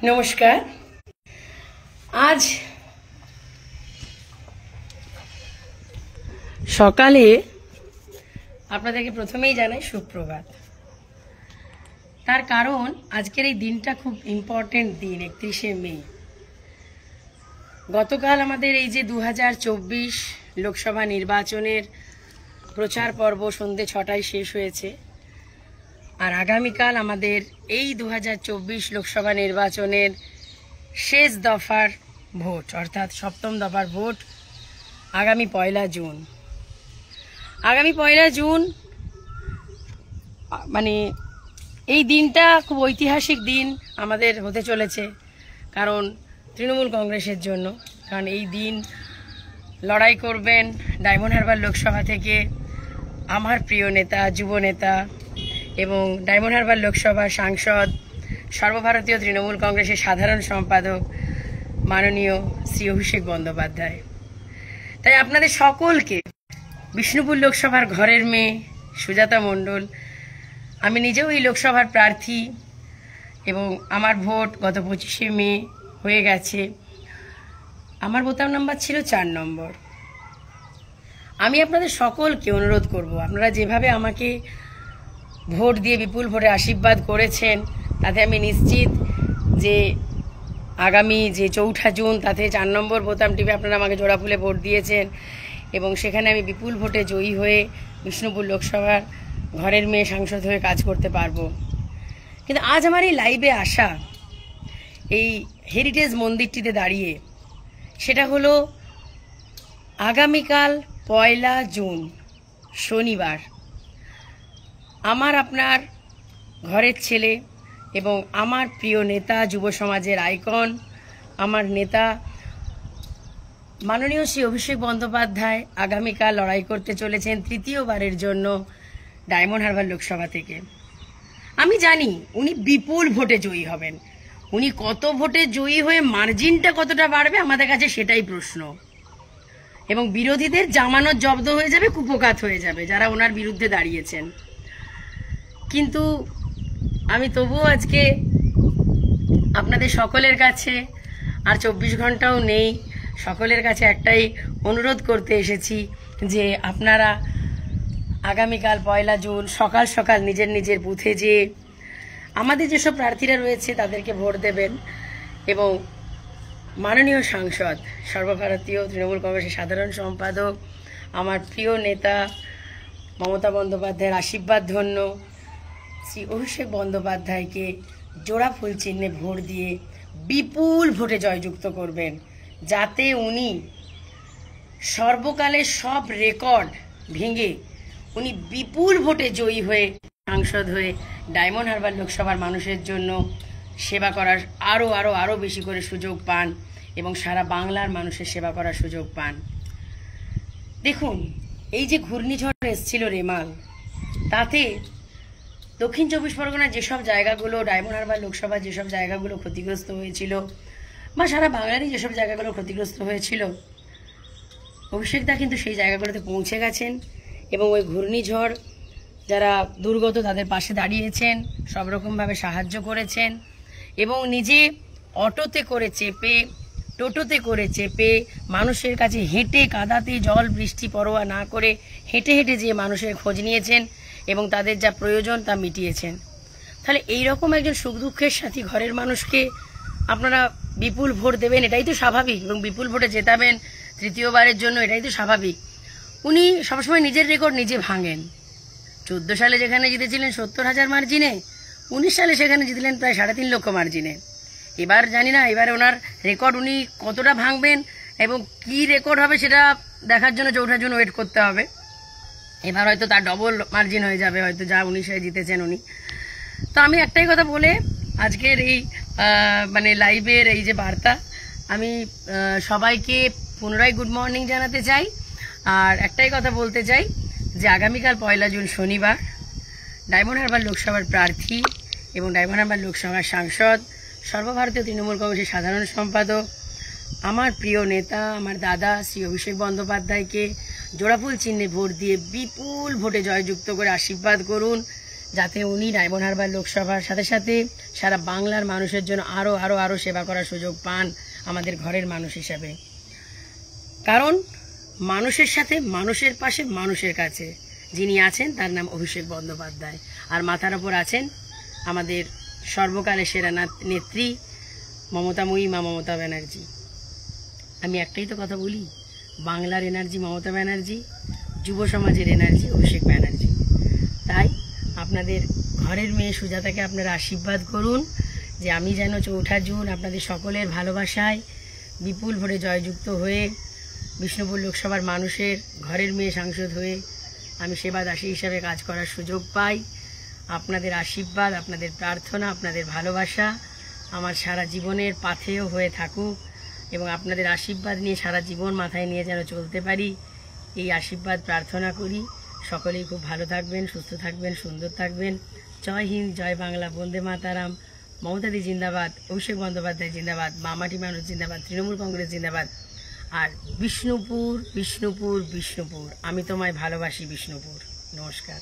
নমস্কার। আজ সকালে আপনাদেরকে প্রথমেই জানাই সুপ্রভাত। তার কারণ আজকের এই দিনটা খুব ইম্পর্টেন্ট দিন, 31শে মে। গতকাল আমাদের এই যে 2024 লোকসভা নির্বাচনের প্রচার পর্ব সন্ধ্যে 6টায় শেষ হয়েছে, আর আগামীকাল আমাদের এই 2024 লোকসভা নির্বাচনের শেষ দফার ভোট, অর্থাৎ সপ্তম দফার ভোট আগামী 1 জুন। আগামী 1 জুন মানে এই দিনটা খুব ঐতিহাসিক দিন আমাদের হতে চলেছে, কারণ তৃণমূল কংগ্রেসের জন্য। কারণ এই দিন লড়াই করবেন ডায়মন্ড হারবার লোকসভা থেকে আমার প্রিয় নেতা, যুব নেতা এবং ডায়মন্ড হারবার লোকসভার সাংসদ, সর্বভারতীয় তৃণমূল কংগ্রেসের সাধারণ সম্পাদক মাননীয় শ্রী অভিষেক বন্দ্যোপাধ্যায়। তাই আপনাদের সকলকে, বিষ্ণুপুর লোকসভার ঘরের মেয়ে সুজাতা মণ্ডল, আমি নিজেও এই লোকসভার প্রার্থী এবং আমার ভোট গত 25শে মে হয়ে গেছে। আমার বোতাম নাম্বার ছিল 4 নম্বর। আমি আপনাদের সকলকে অনুরোধ করব, আপনারা যেভাবে আমাকে ভোট দিয়ে বিপুল ভোটে আশীর্বাদ করেছেন, তাতে আমি নিশ্চিত যে আগামী যে 4 জুন তাতে 4 নম্বর বোতাম টিপে আপনারা আমাকে জোড়া ফুলে ভোট দিয়েছেন এবং সেখানে আমি বিপুল ভোটে জয়ী হয়ে বিষ্ণুপুর লোকসভার ঘরের মেয়ে সাংসদ হয়ে কাজ করতে পারবো। কিন্তু আজ আমার এই লাইভে আসা, এই হেরিটেজ মন্দিরটিতে দাঁড়িয়ে, সেটা হলো আগামীকাল 1 জুন শনিবার আমার আপনার ঘরের ছেলে এবং আমার প্রিয় নেতা, যুব সমাজের আইকন, আমার নেতা মাননীয় শ্রী অভিষেক বন্দ্যোপাধ্যায় আগামীকাল লড়াই করতে চলেছেন 3য়বারের জন্য ডায়মন্ড হারবার লোকসভা থেকে। আমি জানি উনি বিপুল ভোটে জয়ী হবেন। উনি কত ভোটে জয়ী হয়ে মার্জিনটা কতটা বাড়বে আমাদের কাছে সেটাই প্রশ্ন। এবং বিরোধীদের জামানত জব্দ হয়ে যাবে, কুপোকাত হয়ে যাবে যারা ওনার বিরুদ্ধে দাঁড়িয়েছেন। কিন্তু আমি তবুও আজকে আপনাদের সকলের কাছে, আর 24 ঘন্টাও নেই, সকলের কাছে একটাই অনুরোধ করতে এসেছি যে আপনারা আগামীকাল 1 জুন সকাল সকাল নিজের নিজের বুথে যেয়ে আমাদের যেসব প্রার্থীরা রয়েছে তাদেরকে ভোট দেবেন এবং মাননীয় সাংসদ, সর্বভারতীয় তৃণমূল কংগ্রেসের সাধারণ সম্পাদক, আমার প্রিয় নেতা মমতা বন্দ্যোপাধ্যায়ের আশীর্বাদ ধন্য শ্রী অভিষেক বন্দ্যোপাধ্যায়কে জোড়া ফুল চিহ্নে ভোট দিয়ে বিপুল ভোটে জয়যুক্ত করবেন, যাতে উনি সর্বকালের সব রেকর্ড ভেঙে উনি বিপুল ভোটে জয়ী হয়ে সাংসদ হয়ে ডায়মন্ড হারবার লোকসভার মানুষের জন্য সেবা করার আরও বেশি করে সুযোগ পান এবং সারা বাংলার মানুষের সেবা করার সুযোগ পান। দেখুন, এই যে ঘূর্ণিঝড় এসেছিল রেমাল, তাতে দক্ষিণ 24 পরগনার যেসব জায়গাগুলো, ডায়মন্ড হারবার লোকসভার যেসব জায়গাগুলো ক্ষতিগ্রস্ত হয়েছিল বা সারা বাংলারই যেসব জায়গাগুলো ক্ষতিগ্রস্ত হয়েছিল, অভিষেকদা কিন্তু সেই জায়গাগুলোতে পৌঁছে গেছেন এবং ওই ঘূর্ণিঝড় যারা দুর্গত তাদের পাশে দাঁড়িয়েছেন, সব রকমভাবে সাহায্য করেছেন এবং নিজে অটোতে করে চেপে, টোটোতে করে চেপে মানুষের কাছে হেঁটে, কাদাতে জল বৃষ্টি পরোয়া না করে হেঁটে হেঁটে যেয়ে মানুষের খোঁজ নিয়েছেন এবং তাদের যা প্রয়োজন তা মিটিয়েছেন। তাহলে এইরকম একজন সুখ দুঃখের সাথী ঘরের মানুষকে আপনারা বিপুল ভোট দেবেন, এটাই তো স্বাভাবিক, এবং বিপুল ভোটে জেতাবেন 3য়বারের জন্য, এটাই তো স্বাভাবিক। উনি সবসময় নিজের রেকর্ড নিজে ভাঙেন। 14 সালে যেখানে জিতেছিলেন 70,000 মার্জিনে, 19 সালে সেখানে জিতলেন প্রায় 3.5 লক্ষ মার্জিনে। এবার জানি না এবার ওনার রেকর্ড উনি কতটা ভাঙবেন এবং কি রেকর্ড হবে সেটা দেখার জন্য 4 জুন ওয়েট করতে হবে। এবার হয়তো তার ডবল মার্জিন হয়ে যাবে, হয়তো যা 19-এ জিতেছেন উনি। তো আমি একটাই কথা বলে আজকের এই মানে লাইভের এই যে বার্তা, আমি সবাইকে পুনরায় গুড মর্নিং জানাতে চাই। আর একটাই কথা বলতে চাই যে আগামীকাল 1 জুন শনিবার ডায়মন্ড হারবার লোকসভার প্রার্থী এবং ডায়মন্ড হারবার লোকসভার সাংসদ, সর্বভারতীয় তৃণমূল কংগ্রেসের সাধারণ সম্পাদক, আমার প্রিয় নেতা, আমার দাদা শ্রী অভিষেক বন্দ্যোপাধ্যায়কে জোড়াফুল চিহ্নে ভোট দিয়ে বিপুল ভোটে জয়যুক্ত করে আশীর্বাদ করুন। যাতে উনি ডায়মন্ড হারবার লোকসভার সাথে সাথে সারা বাংলার মানুষের জন্য আরও আরও আরও সেবা করার সুযোগ পান আমাদের ঘরের মানুষ হিসাবে। কারণ মানুষের সাথে, মানুষের পাশে, মানুষের কাছে যিনি আছেন তার নাম অভিষেক বন্দ্যোপাধ্যায়। আর মাথার ওপর আছেন আমাদের সর্বকালের সেরা নেত্রী মমতাময়ী মা মমতা ব্যানার্জি। আমি একটাই তো কথা বলি, বাংলার এনার্জি মমতা ব্যানার্জি, যুব সমাজের এনার্জি অভিষেক ব্যানার্জি। তাই আপনাদের ঘরের মেয়ে সুজাতাকে আপনারা আশীর্বাদ করুন যে আমি যেন 4 জুন আপনাদের সকলের ভালোবাসায় বিপুল ভোটে জয়যুক্ত হয়ে বিষ্ণুপুর লোকসভার মানুষের ঘরের মেয়ে সাংসদ হয়ে আমি সেবাদাসী হিসাবে কাজ করার সুযোগ পাই। আপনাদের আশীর্বাদ, আপনাদের প্রার্থনা, আপনাদের ভালোবাসা আমার সারা জীবনের পাথেয় হয়ে থাকুক এবং আপনাদের আশীর্বাদ নিয়ে সারা জীবন মাথায় নিয়ে যেন চলতে পারি, এই আশীর্বাদ প্রার্থনা করি। সকলেই খুব ভালো থাকবেন, সুস্থ থাকবেন, সুন্দর থাকবেন। জয় হিন্দ, জয় বাংলা, বন্দে মাতারাম। মমতাদি জিন্দাবাদ, অভিষেক বন্দ্যোপাধ্যায় জিন্দাবাদ, মামাটি মানুষ জিন্দাবাদ, তৃণমূল কংগ্রেস জিন্দাবাদ। আর বিষ্ণুপুর, বিষ্ণুপুর, বিষ্ণুপুর, আমি তোমায় ভালোবাসি বিষ্ণুপুর। নমস্কার।